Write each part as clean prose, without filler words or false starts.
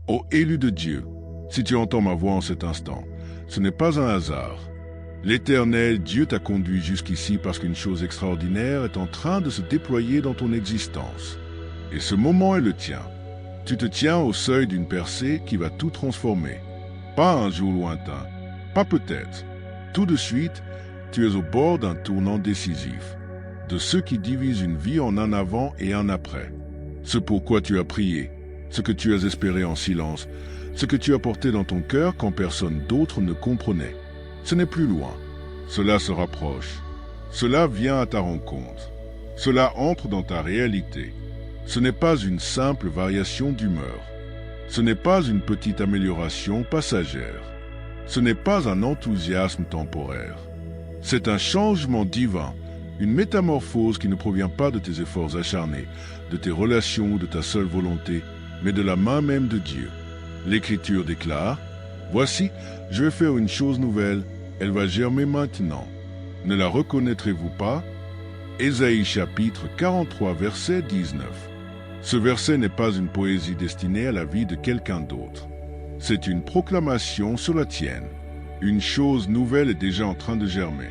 Ô élu de Dieu, si tu entends ma voix en cet instant, ce n'est pas un hasard. L'Éternel Dieu t'a conduit jusqu'ici parce qu'une chose extraordinaire est en train de se déployer dans ton existence. Et ce moment est le tien. Tu te tiens au seuil d'une percée qui va tout transformer. Pas un jour lointain, pas peut-être. Tout de suite, tu es au bord d'un tournant décisif, de ceux qui divisent une vie en un avant et un après. Ce pourquoi tu as prié, ce que tu as espéré en silence, ce que tu as porté dans ton cœur quand personne d'autre ne comprenait. Ce n'est plus loin. Cela se rapproche. Cela vient à ta rencontre. Cela entre dans ta réalité. Ce n'est pas une simple variation d'humeur. Ce n'est pas une petite amélioration passagère. Ce n'est pas un enthousiasme temporaire. C'est un changement divin, une métamorphose qui ne provient pas de tes efforts acharnés, de tes relations ou de ta seule volonté, mais de la main même de Dieu. L'Écriture déclare, « Voici, je vais faire une chose nouvelle, elle va germer maintenant. Ne la reconnaîtrez-vous pas ?» Ésaïe chapitre 43, verset 19. Ce verset n'est pas une poésie destinée à la vie de quelqu'un d'autre. C'est une proclamation sur la tienne. Une chose nouvelle est déjà en train de germer.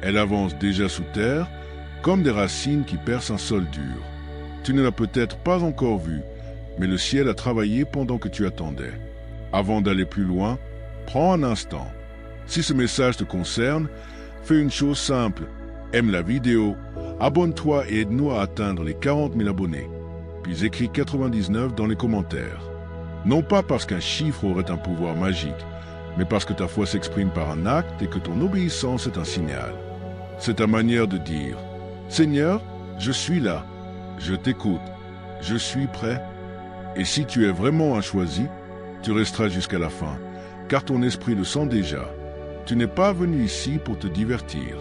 Elle avance déjà sous terre, comme des racines qui percent un sol dur. Tu ne l'as peut-être pas encore vue, mais le ciel a travaillé pendant que tu attendais. Avant d'aller plus loin, prends un instant. Si ce message te concerne, fais une chose simple. Aime la vidéo, abonne-toi et aide-nous à atteindre les 40 000 abonnés. Puis écris 99 dans les commentaires. Non pas parce qu'un chiffre aurait un pouvoir magique, mais parce que ta foi s'exprime par un acte et que ton obéissance est un signal. C'est ta manière de dire « Seigneur, je suis là, je t'écoute, je suis prêt. » Et si tu es vraiment un choisi, tu resteras jusqu'à la fin, car ton esprit le sent déjà. Tu n'es pas venu ici pour te divertir.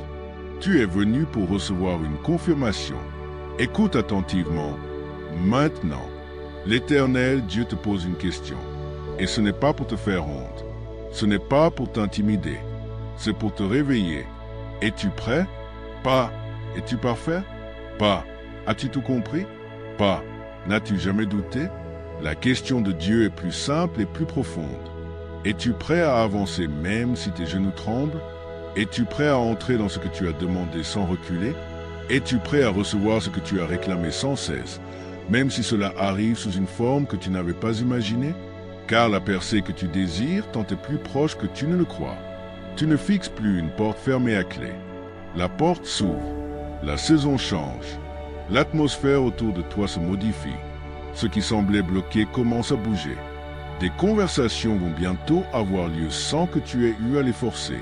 Tu es venu pour recevoir une confirmation. Écoute attentivement. Maintenant, l'Éternel Dieu te pose une question. Et ce n'est pas pour te faire honte. Ce n'est pas pour t'intimider. C'est pour te réveiller. Es-tu prêt? Pas. Es-tu parfait? Pas. As-tu tout compris? Pas. N'as-tu jamais douté? La question de Dieu est plus simple et plus profonde. Es-tu prêt à avancer même si tes genoux tremblent? Es-tu prêt à entrer dans ce que tu as demandé sans reculer? Es-tu prêt à recevoir ce que tu as réclamé sans cesse, même si cela arrive sous une forme que tu n'avais pas imaginée? Car la percée que tu désires t'en est plus proche que tu ne le crois. Tu ne fixes plus une porte fermée à clé. La porte s'ouvre. La saison change. L'atmosphère autour de toi se modifie. Ce qui semblait bloqué commence à bouger. Des conversations vont bientôt avoir lieu sans que tu aies eu à les forcer.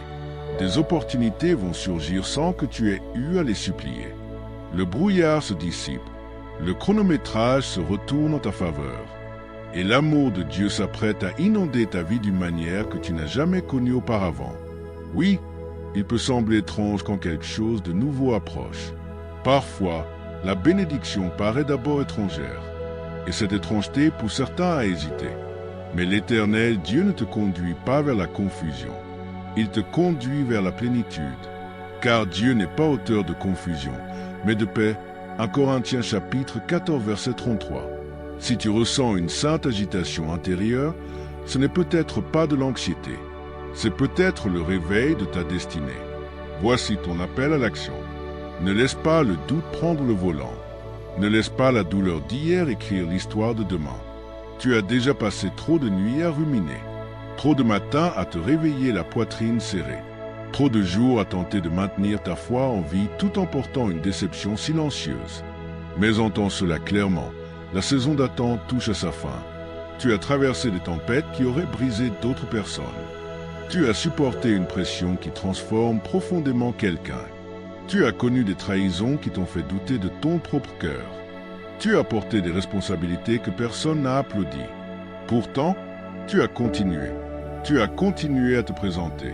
Des opportunités vont surgir sans que tu aies eu à les supplier. Le brouillard se dissipe. Le chronométrage se retourne en ta faveur. Et l'amour de Dieu s'apprête à inonder ta vie d'une manière que tu n'as jamais connue auparavant. Oui, il peut sembler étrange quand quelque chose de nouveau approche. Parfois, la bénédiction paraît d'abord étrangère. Et cette étrangeté pousse certains à hésiter. Mais l'Éternel Dieu ne te conduit pas vers la confusion. Il te conduit vers la plénitude. Car Dieu n'est pas auteur de confusion, mais de paix. 1 Corinthiens chapitre 14 verset 33. Si tu ressens une sainte agitation intérieure, ce n'est peut-être pas de l'anxiété. C'est peut-être le réveil de ta destinée. Voici ton appel à l'action. Ne laisse pas le doute prendre le volant. Ne laisse pas la douleur d'hier écrire l'histoire de demain. Tu as déjà passé trop de nuits à ruminer. Trop de matins à te réveiller la poitrine serrée. Trop de jours à tenter de maintenir ta foi en vie tout en portant une déception silencieuse. Mais entends cela clairement, la saison d'attente touche à sa fin. Tu as traversé des tempêtes qui auraient brisé d'autres personnes. Tu as supporté une pression qui transforme profondément quelqu'un. Tu as connu des trahisons qui t'ont fait douter de ton propre cœur. Tu as porté des responsabilités que personne n'a applaudi. Pourtant, tu as continué. Tu as continué à te présenter.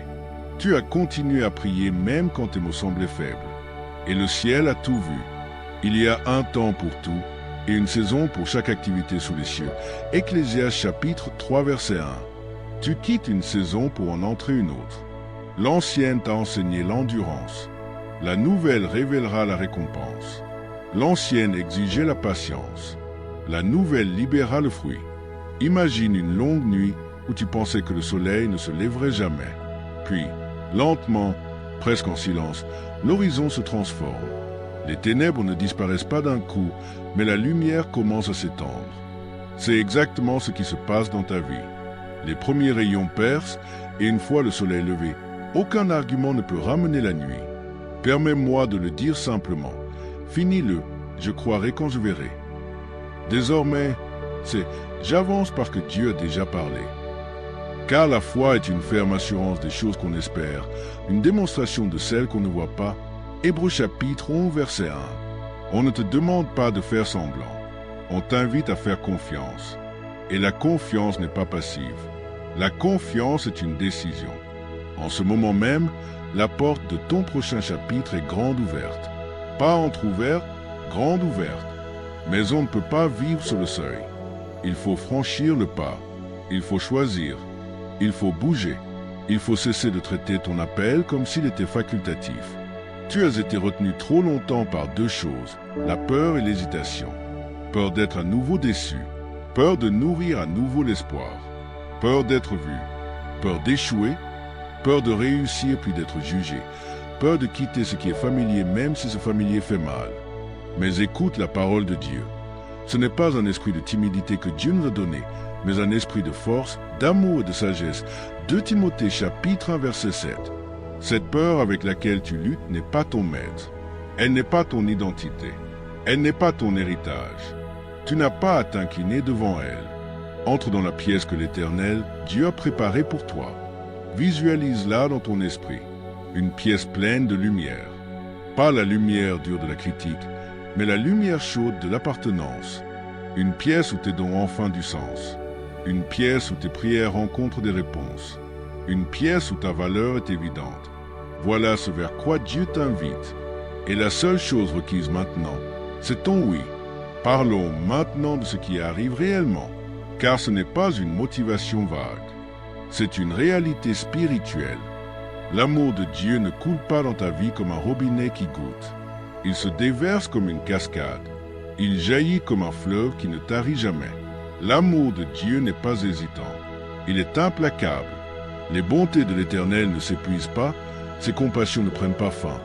Tu as continué à prier même quand tes mots semblaient faibles. Et le ciel a tout vu. Il y a un temps pour tout et une saison pour chaque activité sous les cieux. Ecclésiaste chapitre 3 verset 1. Tu quittes une saison pour en entrer une autre. L'ancienne t'a enseigné l'endurance. La nouvelle révélera la récompense. L'ancienne exigeait la patience. La nouvelle libéra le fruit. Imagine une longue nuit où tu pensais que le soleil ne se lèverait jamais. Puis, lentement, presque en silence, l'horizon se transforme. Les ténèbres ne disparaissent pas d'un coup, mais la lumière commence à s'étendre. C'est exactement ce qui se passe dans ta vie. Les premiers rayons percent, et une fois le soleil levé, aucun argument ne peut ramener la nuit. Permets-moi de le dire simplement. Finis-le, je croirai quand je verrai. Désormais, c'est « j'avance parce que Dieu a déjà parlé ». Car la foi est une ferme assurance des choses qu'on espère, une démonstration de celles qu'on ne voit pas. Hébreux chapitre 11, verset 1. On ne te demande pas de faire semblant. On t'invite à faire confiance. Et la confiance n'est pas passive. La confiance est une décision. En ce moment même, la porte de ton prochain chapitre est grande ouverte. Pas entrouverte, grande ouverte. Mais on ne peut pas vivre sur le seuil. Il faut franchir le pas. Il faut choisir. Il faut bouger. Il faut cesser de traiter ton appel comme s'il était facultatif. Tu as été retenu trop longtemps par deux choses, la peur et l'hésitation. Peur d'être à nouveau déçu. Peur de nourrir à nouveau l'espoir. Peur d'être vu. Peur d'échouer. Peur de réussir puis d'être jugé. Peur de quitter ce qui est familier même si ce familier fait mal. Mais écoute la parole de Dieu. Ce n'est pas un esprit de timidité que Dieu nous a donné, mais un esprit de force, d'amour et de sagesse. 2 Timothée chapitre 1 verset 7. Cette peur avec laquelle tu luttes n'est pas ton maître. Elle n'est pas ton identité. Elle n'est pas ton héritage. Tu n'as pas à t'incliner devant elle. Entre dans la pièce que l'Éternel, Dieu a préparée pour toi. Visualise-la dans ton esprit. Une pièce pleine de lumière. Pas la lumière dure de la critique, mais la lumière chaude de l'appartenance. Une pièce où tes dons ont enfin du sens. Une pièce où tes prières rencontrent des réponses. Une pièce où ta valeur est évidente. Voilà ce vers quoi Dieu t'invite. Et la seule chose requise maintenant, c'est ton oui. Parlons maintenant de ce qui arrive réellement, car ce n'est pas une motivation vague. C'est une réalité spirituelle. L'amour de Dieu ne coule pas dans ta vie comme un robinet qui goutte. Il se déverse comme une cascade. Il jaillit comme un fleuve qui ne tarit jamais. L'amour de Dieu n'est pas hésitant. Il est implacable. Les bontés de l'Éternel ne s'épuisent pas, ses compassions ne prennent pas fin.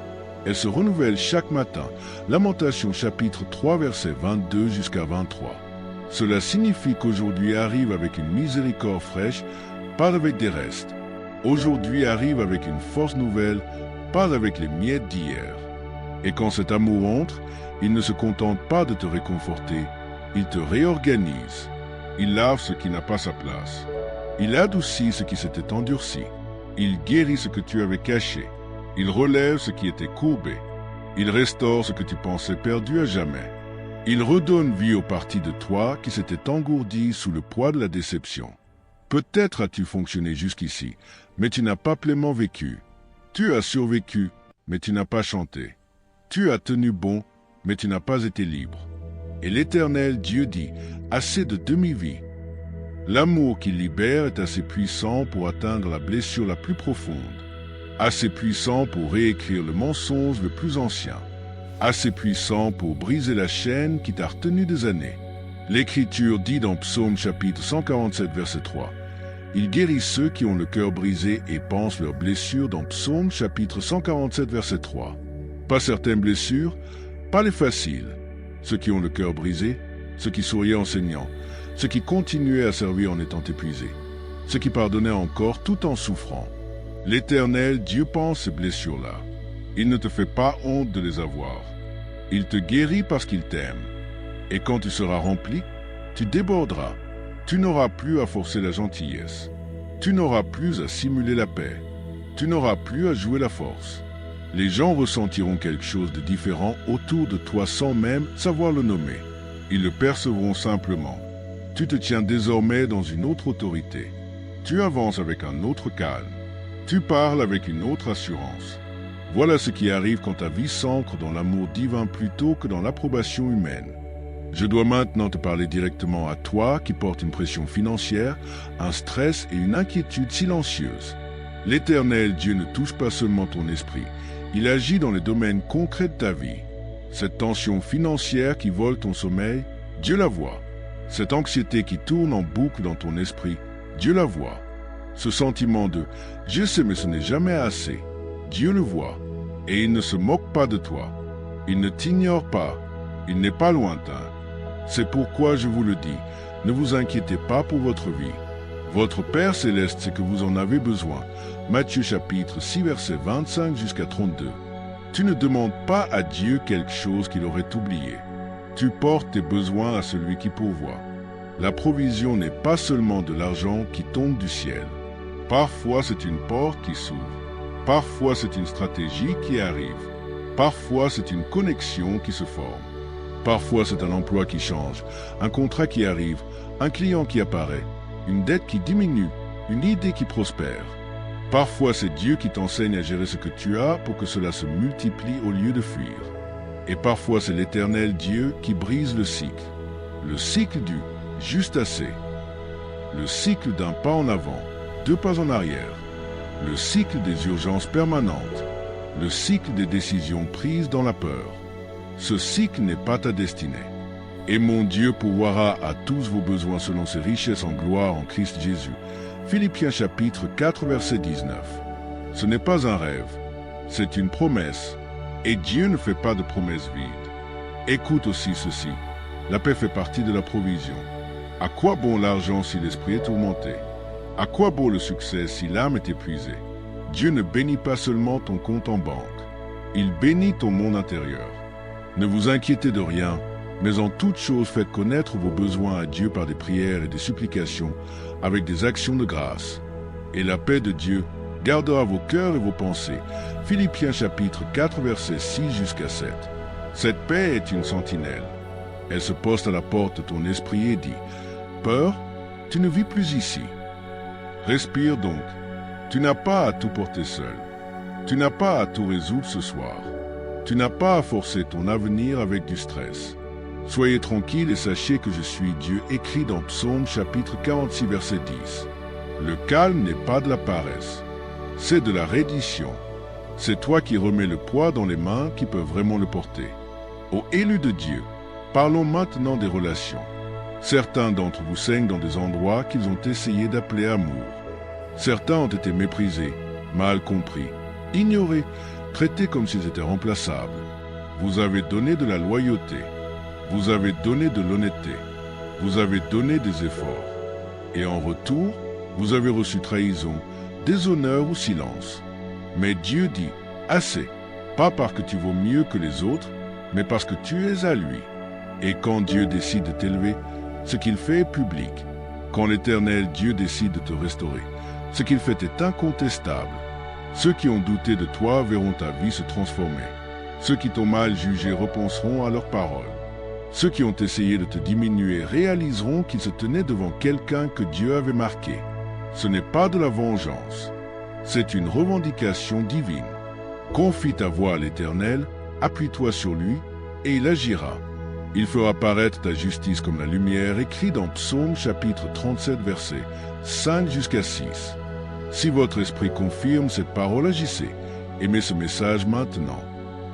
Elles se renouvellent chaque matin. Lamentation chapitre 3 verset 22 jusqu'à 23. Cela signifie qu'aujourd'hui arrive avec une miséricorde fraîche, pas avec des restes. Aujourd'hui arrive avec une force nouvelle, pas avec les miettes d'hier. Et quand cet amour entre, il ne se contente pas de te réconforter, il te réorganise. Il lave ce qui n'a pas sa place. Il adoucit ce qui s'était endurci. Il guérit ce que tu avais caché. Il relève ce qui était courbé. Il restaure ce que tu pensais perdu à jamais. Il redonne vie aux parties de toi qui s'étaient engourdies sous le poids de la déception. Peut-être as-tu fonctionné jusqu'ici, mais tu n'as pas pleinement vécu. Tu as survécu, mais tu n'as pas chanté. Tu as tenu bon, mais tu n'as pas été libre. Et l'Éternel Dieu dit, assez de demi-vie. L'amour qui libère est assez puissant pour atteindre la blessure la plus profonde. Assez puissant pour réécrire le mensonge le plus ancien. Assez puissant pour briser la chaîne qui t'a retenu des années. L'Écriture dit dans Psaume chapitre 147 verset 3. Il guérit ceux qui ont le cœur brisé et pensent leurs blessures dans Psaume chapitre 147 verset 3. Pas certaines blessures, pas les faciles. Ceux qui ont le cœur brisé, ceux qui souriaient en saignant, ceux qui continuaient à servir en étant épuisés, ceux qui pardonnaient encore tout en souffrant. L'Éternel, Dieu pense ces blessures-là. Il ne te fait pas honte de les avoir. Il te guérit parce qu'il t'aime. Et quand tu seras rempli, tu déborderas. Tu n'auras plus à forcer la gentillesse. Tu n'auras plus à simuler la paix. Tu n'auras plus à jouer la force. Les gens ressentiront quelque chose de différent autour de toi sans même savoir le nommer. Ils le percevront simplement. Tu te tiens désormais dans une autre autorité. Tu avances avec un autre calme. Tu parles avec une autre assurance. Voilà ce qui arrive quand ta vie s'ancre dans l'amour divin plutôt que dans l'approbation humaine. Je dois maintenant te parler directement à toi qui porte une pression financière, un stress et une inquiétude silencieuse. L'Éternel Dieu ne touche pas seulement ton esprit, il agit dans les domaines concrets de ta vie. Cette tension financière qui vole ton sommeil, Dieu la voit. Cette anxiété qui tourne en boucle dans ton esprit, Dieu la voit. Ce sentiment de « je sais mais ce n'est jamais assez », Dieu le voit. Et il ne se moque pas de toi. Il ne t'ignore pas. Il n'est pas lointain. C'est pourquoi je vous le dis, ne vous inquiétez pas pour votre vie. Votre Père Céleste sait que vous en avez besoin. Matthieu chapitre 6 verset 25 jusqu'à 32. Tu ne demandes pas à Dieu quelque chose qu'il aurait oublié. Tu portes tes besoins à celui qui pourvoit. La provision n'est pas seulement de l'argent qui tombe du ciel. Parfois c'est une porte qui s'ouvre. Parfois c'est une stratégie qui arrive. Parfois c'est une connexion qui se forme. Parfois c'est un emploi qui change, un contrat qui arrive, un client qui apparaît, une dette qui diminue, une idée qui prospère. Parfois c'est Dieu qui t'enseigne à gérer ce que tu as pour que cela se multiplie au lieu de fuir. Et parfois c'est l'Éternel Dieu qui brise le cycle du « juste assez », le cycle d'un pas en avant, 2 pas en arrière, le cycle des urgences permanentes, le cycle des décisions prises dans la peur. Ce cycle n'est pas ta destinée. Et mon Dieu pourvoira à tous vos besoins selon ses richesses en gloire en Christ Jésus. Philippiens chapitre 4 verset 19. Ce n'est pas un rêve, c'est une promesse. Et Dieu ne fait pas de promesses vides. Écoute aussi ceci, la paix fait partie de la provision. À quoi bon l'argent si l'esprit est tourmenté? À quoi bon le succès si l'âme est épuisée? Dieu ne bénit pas seulement ton compte en banque, il bénit ton monde intérieur. Ne vous inquiétez de rien, mais en toute chose faites connaître vos besoins à Dieu par des prières et des supplications, avec des actions de grâce. Et la paix de Dieu gardera vos cœurs et vos pensées. Philippiens chapitre 4 versets 6 jusqu'à 7. Cette paix est une sentinelle. Elle se poste à la porte de ton esprit et dit « Peur, tu ne vis plus ici. » Respire donc. Tu n'as pas à tout porter seul. Tu n'as pas à tout résoudre ce soir. Tu n'as pas à forcer ton avenir avec du stress. Soyez tranquille et sachez que je suis Dieu, écrit dans Psaume chapitre 46 verset 10. Le calme n'est pas de la paresse, c'est de la reddition. C'est toi qui remets le poids dans les mains qui peuvent vraiment le porter. Ô élus de Dieu, parlons maintenant des relations. Certains d'entre vous saignent dans des endroits qu'ils ont essayé d'appeler amour. Certains ont été méprisés, mal compris, ignorés, traités comme s'ils étaient remplaçables. Vous avez donné de la loyauté, vous avez donné de l'honnêteté, vous avez donné des efforts. Et en retour, vous avez reçu trahison, déshonneur ou silence. Mais Dieu dit, assez, pas parce que tu vaux mieux que les autres, mais parce que tu es à lui. Et quand Dieu décide de t'élever, ce qu'il fait est public. Quand l'Éternel Dieu décide de te restaurer, ce qu'il fait est incontestable. Ceux qui ont douté de toi verront ta vie se transformer. Ceux qui t'ont mal jugé repenseront à leurs paroles. Ceux qui ont essayé de te diminuer réaliseront qu'ils se tenaient devant quelqu'un que Dieu avait marqué. Ce n'est pas de la vengeance, c'est une revendication divine. Confie ta voix à l'Éternel, appuie-toi sur lui, et il agira. Il fera paraître ta justice comme la lumière, écrit dans Psaume chapitre 37 versets 5 jusqu'à 6. Si votre esprit confirme cette parole, agissez. Aimez ce message maintenant.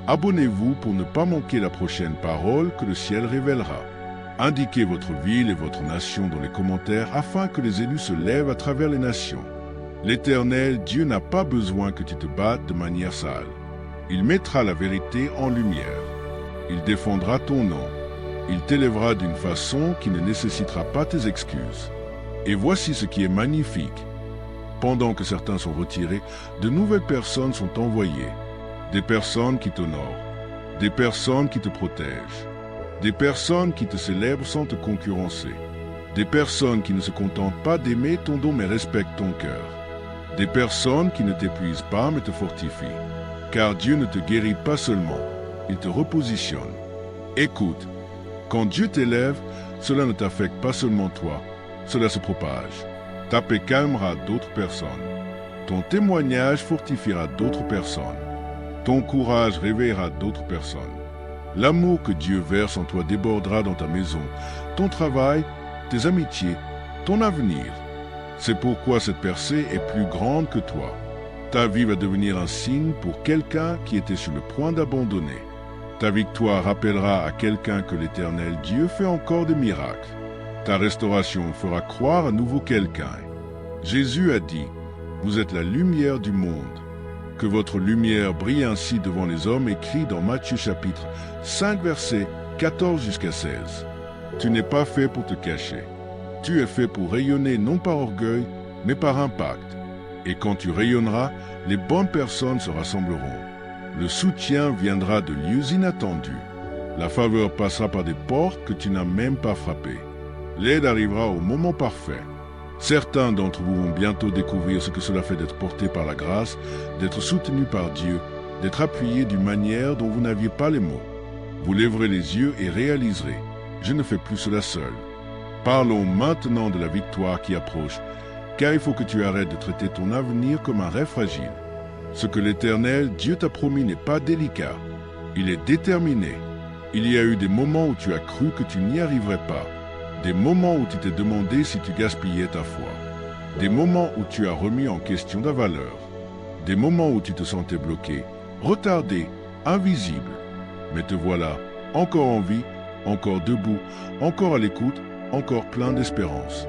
Abonnez-vous pour ne pas manquer la prochaine parole que le ciel révélera. Indiquez votre ville et votre nation dans les commentaires afin que les élus se lèvent à travers les nations. L'Éternel Dieu n'a pas besoin que tu te battes de manière sale. Il mettra la vérité en lumière. Il défendra ton nom. Il t'élèvera d'une façon qui ne nécessitera pas tes excuses. Et voici ce qui est magnifique. Pendant que certains sont retirés, de nouvelles personnes sont envoyées. Des personnes qui t'honorent, des personnes qui te protègent, des personnes qui te célèbrent sans te concurrencer, des personnes qui ne se contentent pas d'aimer ton don mais respectent ton cœur, des personnes qui ne t'épuisent pas mais te fortifient. Car Dieu ne te guérit pas seulement, il te repositionne. Écoute, quand Dieu t'élève, cela ne t'affecte pas seulement toi, cela se propage. Ta paix calmera d'autres personnes. Ton témoignage fortifiera d'autres personnes. Ton courage réveillera d'autres personnes. L'amour que Dieu verse en toi débordera dans ta maison, ton travail, tes amitiés, ton avenir. C'est pourquoi cette percée est plus grande que toi. Ta vie va devenir un signe pour quelqu'un qui était sur le point d'abandonner. Ta victoire rappellera à quelqu'un que l'Éternel Dieu fait encore des miracles. Ta restauration fera croire à nouveau quelqu'un. Jésus a dit, « Vous êtes la lumière du monde. » Que votre lumière brille ainsi devant les hommes, écrit dans Matthieu chapitre 5, versets 14 jusqu'à 16. Tu n'es pas fait pour te cacher. Tu es fait pour rayonner non par orgueil, mais par impact. Et quand tu rayonneras, les bonnes personnes se rassembleront. Le soutien viendra de lieux inattendus. La faveur passera par des portes que tu n'as même pas frappées. L'aide arrivera au moment parfait. Certains d'entre vous vont bientôt découvrir ce que cela fait d'être porté par la grâce, d'être soutenu par Dieu, d'être appuyé d'une manière dont vous n'aviez pas les mots. Vous lèverez les yeux et réaliserez, je ne fais plus cela seul. Parlons maintenant de la victoire qui approche, car il faut que tu arrêtes de traiter ton avenir comme un rêve fragile. Ce que l'Éternel, Dieu t'a promis n'est pas délicat. Il est déterminé. Il y a eu des moments où tu as cru que tu n'y arriverais pas. Des moments où tu t'es demandé si tu gaspillais ta foi. Des moments où tu as remis en question ta valeur. Des moments où tu te sentais bloqué, retardé, invisible. Mais te voilà, encore en vie, encore debout, encore à l'écoute, encore plein d'espérance.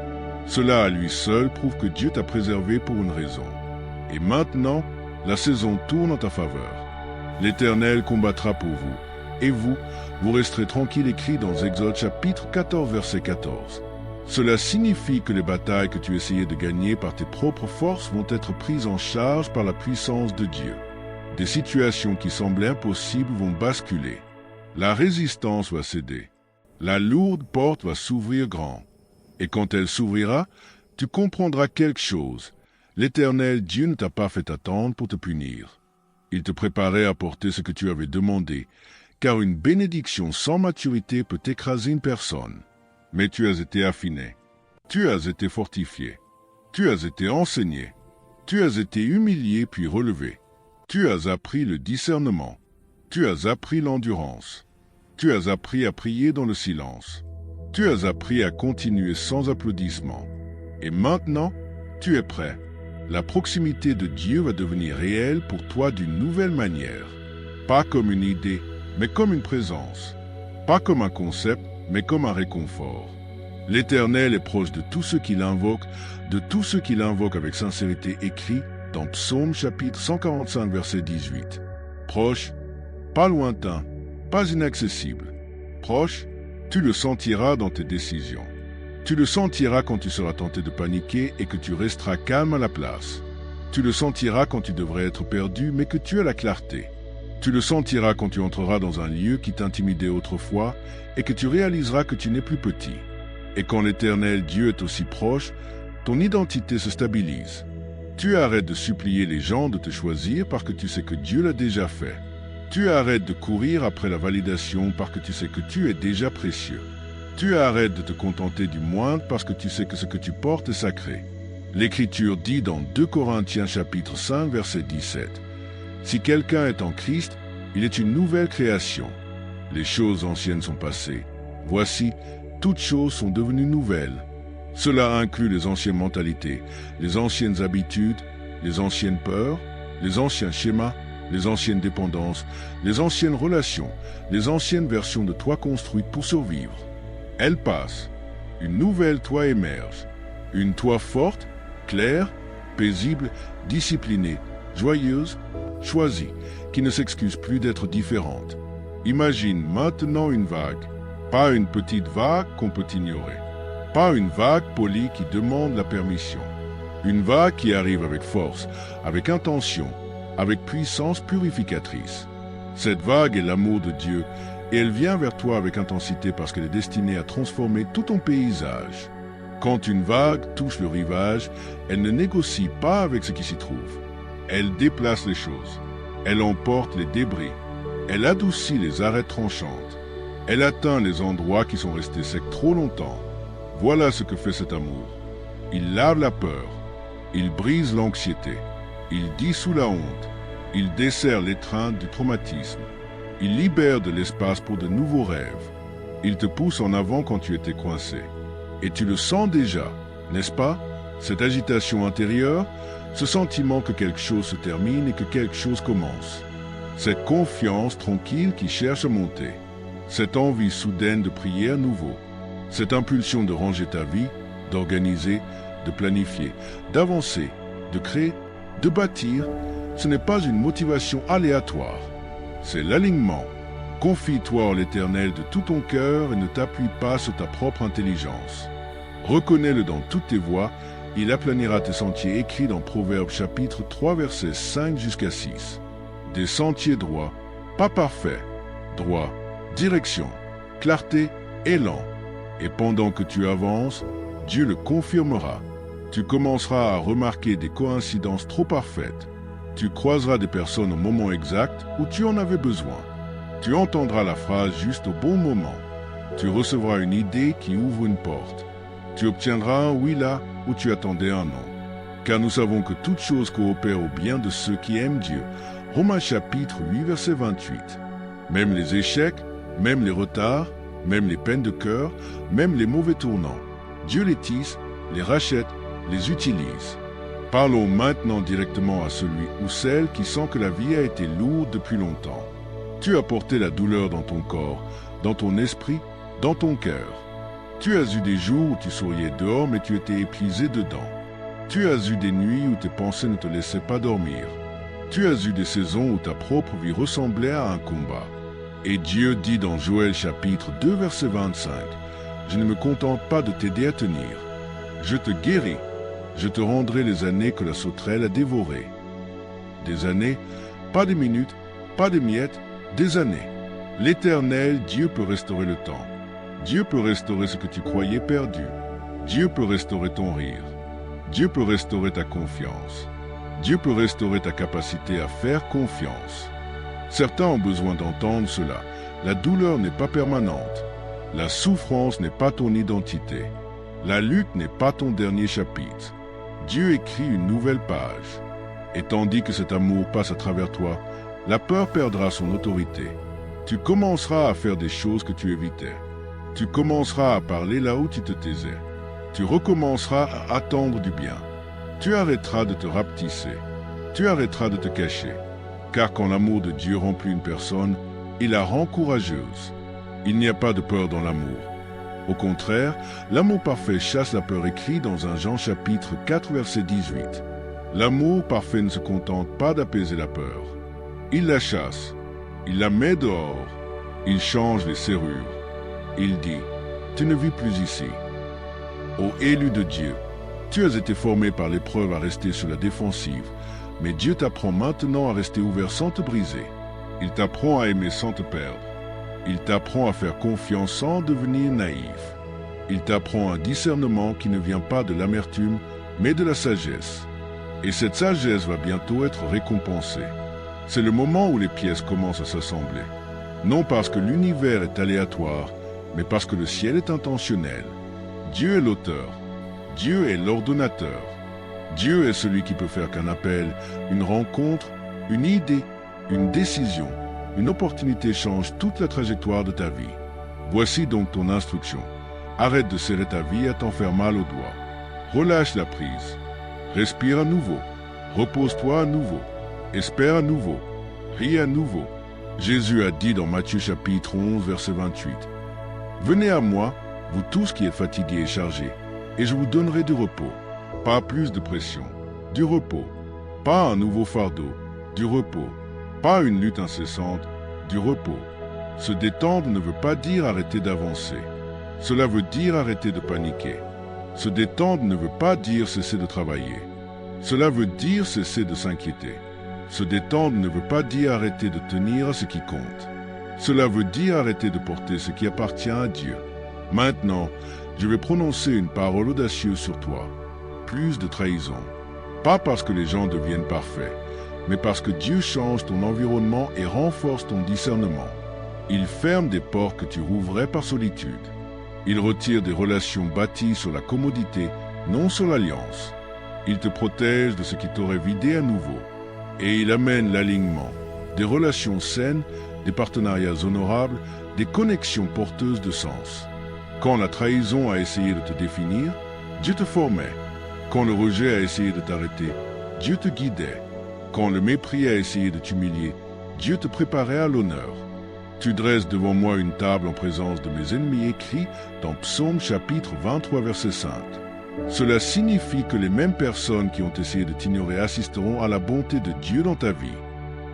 Cela à lui seul prouve que Dieu t'a préservé pour une raison. Et maintenant, la saison tourne en ta faveur. L'Éternel combattra pour vous. Et vous resterez tranquille, écrit dans Exode chapitre 14, verset 14. Cela signifie que les batailles que tu essayais de gagner par tes propres forces vont être prises en charge par la puissance de Dieu. Des situations qui semblaient impossibles vont basculer. La résistance va céder. La lourde porte va s'ouvrir grand. Et quand elle s'ouvrira, tu comprendras quelque chose. L'Éternel Dieu ne t'a pas fait attendre pour te punir. Il te préparait à porter ce que tu avais demandé, car une bénédiction sans maturité peut écraser une personne. Mais tu as été affiné, tu as été fortifié, tu as été enseigné, tu as été humilié puis relevé, tu as appris le discernement, tu as appris l'endurance, tu as appris à prier dans le silence, tu as appris à continuer sans applaudissements. Et maintenant, tu es prêt. La proximité de Dieu va devenir réelle pour toi d'une nouvelle manière, pas comme une idée, mais comme une présence, pas comme un concept, mais comme un réconfort. L'Éternel est proche de tous ceux qui l'invoquent, avec sincérité, écrit dans Psaume chapitre 145, verset 18. Proche, pas lointain, pas inaccessible. Proche, tu le sentiras dans tes décisions. Tu le sentiras quand tu seras tenté de paniquer et que tu resteras calme à la place. Tu le sentiras quand tu devrais être perdu, mais que tu as la clarté. Tu le sentiras quand tu entreras dans un lieu qui t'intimidait autrefois et que tu réaliseras que tu n'es plus petit. Et quand l'Éternel Dieu est aussi proche, ton identité se stabilise. Tu arrêtes de supplier les gens de te choisir parce que tu sais que Dieu l'a déjà fait. Tu arrêtes de courir après la validation parce que tu sais que tu es déjà précieux. Tu arrêtes de te contenter du moindre parce que tu sais que ce que tu portes est sacré. L'Écriture dit dans 2 Corinthiens chapitre 5, verset 17. Si quelqu'un est en Christ, il est une nouvelle création. Les choses anciennes sont passées. Voici, toutes choses sont devenues nouvelles. Cela inclut les anciennes mentalités, les anciennes habitudes, les anciennes peurs, les anciens schémas, les anciennes dépendances, les anciennes relations, les anciennes versions de toi construites pour survivre. Elles passent. Une nouvelle toi émerge. Une toi forte, claire, paisible, disciplinée, joyeuse, choisie, qui ne s'excuse plus d'être différente. Imagine maintenant une vague, pas une petite vague qu'on peut ignorer, pas une vague polie qui demande la permission, une vague qui arrive avec force, avec intention, avec puissance purificatrice. Cette vague est l'amour de Dieu et elle vient vers toi avec intensité parce qu'elle est destinée à transformer tout ton paysage. Quand une vague touche le rivage, elle ne négocie pas avec ce qui s'y trouve. Elle déplace les choses. Elle emporte les débris. Elle adoucit les arêtes tranchantes. Elle atteint les endroits qui sont restés secs trop longtemps. Voilà ce que fait cet amour. Il lave la peur. Il brise l'anxiété. Il dissout la honte. Il dessert l'étreinte du traumatisme. Il libère de l'espace pour de nouveaux rêves. Il te pousse en avant quand tu étais coincé. Et tu le sens déjà, n'est-ce pas? Cette agitation intérieure, ce sentiment que quelque chose se termine et que quelque chose commence. Cette confiance tranquille qui cherche à monter. Cette envie soudaine de prier à nouveau. Cette impulsion de ranger ta vie, d'organiser, de planifier, d'avancer, de créer, de bâtir, ce n'est pas une motivation aléatoire. C'est l'alignement. Confie-toi en l'Éternel de tout ton cœur et ne t'appuie pas sur ta propre intelligence. Reconnais-le dans toutes tes voies, il aplanira tes sentiers écrits dans Proverbes chapitre 3 versets 5 jusqu'à 6. Des sentiers droits, pas parfaits, droit, direction, clarté, élan. Et pendant que tu avances, Dieu le confirmera. Tu commenceras à remarquer des coïncidences trop parfaites. Tu croiseras des personnes au moment exact où tu en avais besoin. Tu entendras la phrase juste au bon moment. Tu recevras une idée qui ouvre une porte. Tu obtiendras un oui là où tu attendais un non. Car nous savons que toute chose coopère au bien de ceux qui aiment Dieu. Romains chapitre 8 verset 28. Même les échecs, même les retards, même les peines de cœur, même les mauvais tournants. Dieu les tisse, les rachète, les utilise. Parlons maintenant directement à celui ou celle qui sent que la vie a été lourde depuis longtemps. Tu as porté la douleur dans ton corps, dans ton esprit, dans ton cœur. Tu as eu des jours où tu souriais dehors mais tu étais épuisé dedans. Tu as eu des nuits où tes pensées ne te laissaient pas dormir. Tu as eu des saisons où ta propre vie ressemblait à un combat. Et Dieu dit dans Joël chapitre 2 verset 25, « Je ne me contente pas de t'aider à tenir. Je te guéris. Je te rendrai les années que la sauterelle a dévorées. » Des années, pas des minutes, pas des miettes, des années. L'Éternel, Dieu peut restaurer le temps. Dieu peut restaurer ce que tu croyais perdu. Dieu peut restaurer ton rire. Dieu peut restaurer ta confiance. Dieu peut restaurer ta capacité à faire confiance. Certains ont besoin d'entendre cela. La douleur n'est pas permanente. La souffrance n'est pas ton identité. La lutte n'est pas ton dernier chapitre. Dieu écrit une nouvelle page. Et tandis que cet amour passe à travers toi, la peur perdra son autorité. Tu commenceras à faire des choses que tu évitais. Tu commenceras à parler là où tu te taisais. Tu recommenceras à attendre du bien. Tu arrêteras de te rapetisser. Tu arrêteras de te cacher. Car quand l'amour de Dieu remplit une personne, il la rend courageuse. Il n'y a pas de peur dans l'amour. Au contraire, l'amour parfait chasse la peur écrit dans 1 Jean chapitre 4 verset 18. L'amour parfait ne se contente pas d'apaiser la peur. Il la chasse. Il la met dehors. Il change les serrures. Il dit, « Tu ne vis plus ici. » Ô élu de Dieu, tu as été formé par l'épreuve à rester sur la défensive, mais Dieu t'apprend maintenant à rester ouvert sans te briser. Il t'apprend à aimer sans te perdre. Il t'apprend à faire confiance sans devenir naïf. Il t'apprend un discernement qui ne vient pas de l'amertume, mais de la sagesse. Et cette sagesse va bientôt être récompensée. C'est le moment où les pièces commencent à s'assembler. Non parce que l'univers est aléatoire, mais parce que le ciel est intentionnel. Dieu est l'auteur. Dieu est l'ordonnateur. Dieu est celui qui peut faire qu'un appel, une rencontre, une idée, une décision, une opportunité change toute la trajectoire de ta vie. Voici donc ton instruction. Arrête de serrer ta vie à t'en faire mal aux doigts. Relâche la prise. Respire à nouveau. Repose-toi à nouveau. Espère à nouveau. Ris à nouveau. Jésus a dit dans Matthieu chapitre 11 verset 28, « Venez à moi, vous tous qui êtes fatigués et chargés, et je vous donnerai du repos. » Pas plus de pression, du repos. Pas un nouveau fardeau, du repos. Pas une lutte incessante, du repos. Se détendre ne veut pas dire arrêter d'avancer. Cela veut dire arrêter de paniquer. Se détendre ne veut pas dire cesser de travailler. Cela veut dire cesser de s'inquiéter. Se détendre ne veut pas dire arrêter de tenir à ce qui compte. Cela veut dire arrêter de porter ce qui appartient à Dieu. Maintenant, je vais prononcer une parole audacieuse sur toi. Plus de trahison. Pas parce que les gens deviennent parfaits, mais parce que Dieu change ton environnement et renforce ton discernement. Il ferme des portes que tu rouvrais par solitude. Il retire des relations bâties sur la commodité, non sur l'alliance. Il te protège de ce qui t'aurait vidé à nouveau. Et il amène l'alignement, des relations saines, des partenariats honorables, des connexions porteuses de sens. Quand la trahison a essayé de te définir, Dieu te formait. Quand le rejet a essayé de t'arrêter, Dieu te guidait. Quand le mépris a essayé de t'humilier, Dieu te préparait à l'honneur. Tu dresses devant moi une table en présence de mes ennemis, écrit dans Psaume chapitre 23 verset 5. Cela signifie que les mêmes personnes qui ont essayé de t'ignorer assisteront à la bonté de Dieu dans ta vie.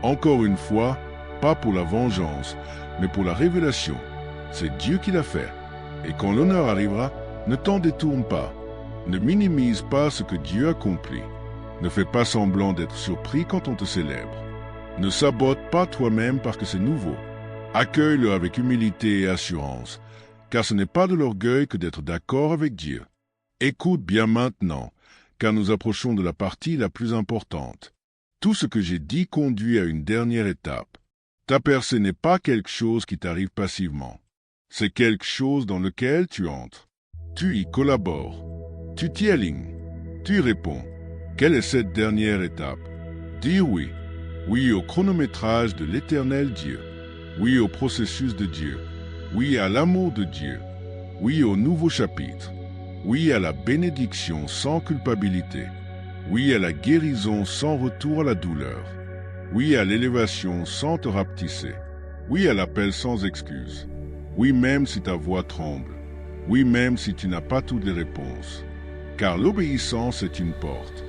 Encore une fois, pas pour la vengeance, mais pour la révélation. C'est Dieu qui l'a fait. Et quand l'honneur arrivera, ne t'en détourne pas. Ne minimise pas ce que Dieu accomplit. Ne fais pas semblant d'être surpris quand on te célèbre. Ne sabote pas toi-même parce que c'est nouveau. Accueille-le avec humilité et assurance, car ce n'est pas de l'orgueil que d'être d'accord avec Dieu. Écoute bien maintenant, car nous approchons de la partie la plus importante. Tout ce que j'ai dit conduit à une dernière étape. Ta percée n'est pas quelque chose qui t'arrive passivement. C'est quelque chose dans lequel tu entres. Tu y collabores. Tu t'y alignes. Tu y réponds. Quelle est cette dernière étape? Dire oui. Oui au chronométrage de l'Éternel Dieu. Oui au processus de Dieu. Oui à l'amour de Dieu. Oui au nouveau chapitre. Oui à la bénédiction sans culpabilité. Oui à la guérison sans retour à la douleur. Oui à l'élévation sans te rapetisser. Oui à l'appel sans excuse. Oui même si ta voix tremble. Oui même si tu n'as pas toutes les réponses. Car l'obéissance est une porte.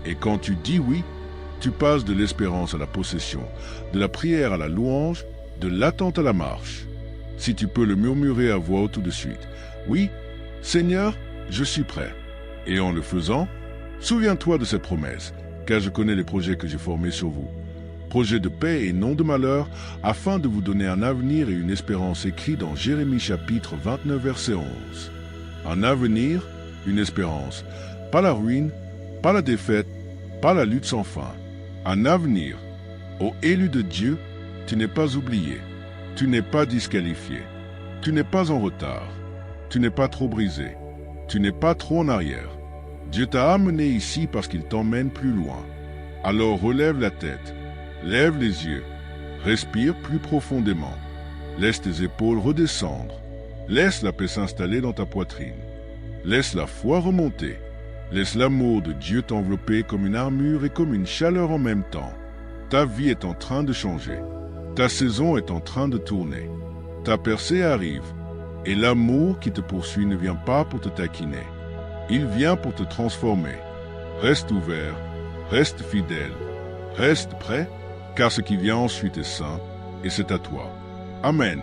Et quand tu dis oui, tu passes de l'espérance à la possession, de la prière à la louange, de l'attente à la marche. Si tu peux le murmurer à voix haute tout de suite. Oui, Seigneur, je suis prêt. Et en le faisant, souviens-toi de cette promesse, car je connais les projets que j'ai formés sur vous. Projets de paix et non de malheur, afin de vous donner un avenir et une espérance écrit dans Jérémie chapitre 29 verset 11. Un avenir, une espérance, pas la ruine, pas la défaite, pas la lutte sans fin. Un avenir. Ô élu de Dieu, tu n'es pas oublié, tu n'es pas disqualifié, tu n'es pas en retard, tu n'es pas trop brisé, tu n'es pas trop en arrière. Dieu t'a amené ici parce qu'il t'emmène plus loin. Alors relève la tête, lève les yeux, respire plus profondément, laisse tes épaules redescendre, laisse la paix s'installer dans ta poitrine, laisse la foi remonter, laisse l'amour de Dieu t'envelopper comme une armure et comme une chaleur en même temps. Ta vie est en train de changer. Ta saison est en train de tourner. Ta percée arrive. Et l'amour qui te poursuit ne vient pas pour te taquiner. Il vient pour te transformer. Reste ouvert, reste fidèle, reste prêt, car ce qui vient ensuite est saint, et c'est à toi. Amen.